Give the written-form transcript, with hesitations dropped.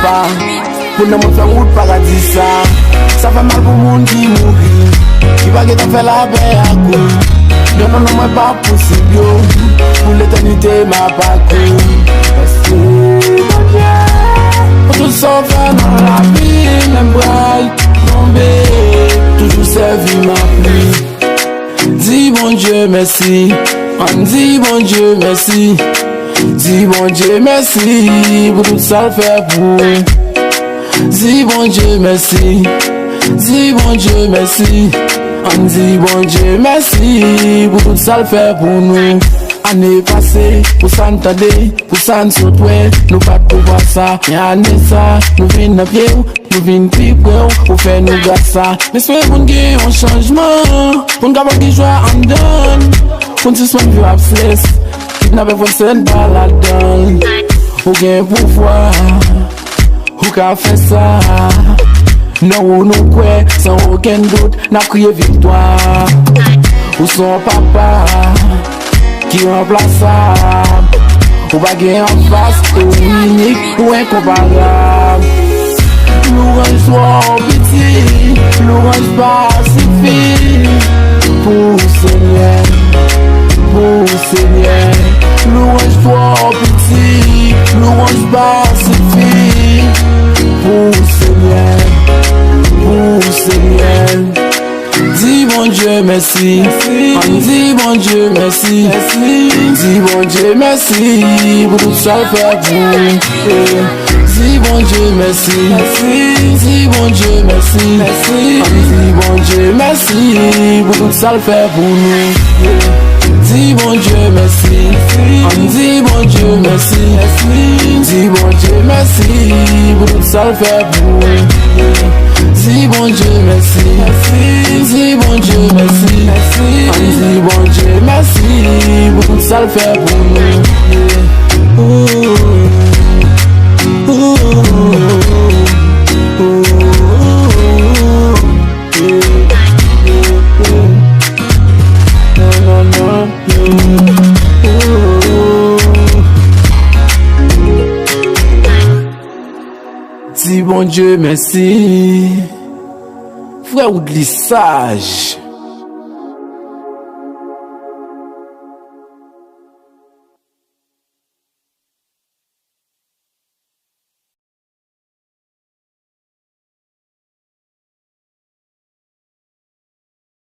papa. Pour nous faire route paradis ça fait mal pour monde qui mourit. Qui va get faire la paix à coup. Non, non, non, pas possible. Pour l'éternité, ma pas parce que pour tout ça faire dans la vie, même bral tomber, toujours servi ma pluie. Dis bon Dieu merci, on dit bon Dieu merci. Dis bon Dieu merci, pour tout ça le faire pour. Dis bon Dieu merci, dis bon Dieu merci. On dit bon Dieu merci, pour tout ça le faire pour nous. Année passée, pour s'entendre, pour s'en soutenir, nous pas pouvoir ça. Y'a année ça, nous venons à pied, nous venons plus pour faire nous gars ça. Mais c'est pour nous gagner un changement, pour nous avoir qui joie en donne. Pour nous se faire abscess, kidnapper pour se dans la donne. Ou gain pouvoir, ou qu'a fait ça. Non, nous quoi, sans aucun doute, n'a crié victoire. Ou son papa, qui remplaçable. Ou baguette en face, ou unique, ou incomparable. L'orange soit petit, l'orange pacifique. Pour Seigneur, l'orange soit petit, l'orange pacifique. Pour Seigneur. Dis bon Dieu merci, on dit bon Dieu merci, dis bon Dieu merci, pour tout ça le faire pour. Dis bon Dieu merci, dis bon Dieu merci, on dit bon Dieu merci, pour tout ça le faire pour nous. Dis bon Dieu merci, on dit bon Dieu merci, dis bon Dieu merci, pour tout ça le faire pour. Dis bon Dieu merci, dis bon Dieu merci, on dit bon Dieu merci, pour tout ça le faire pour nous. Dis bon Dieu merci, frère ou de sage.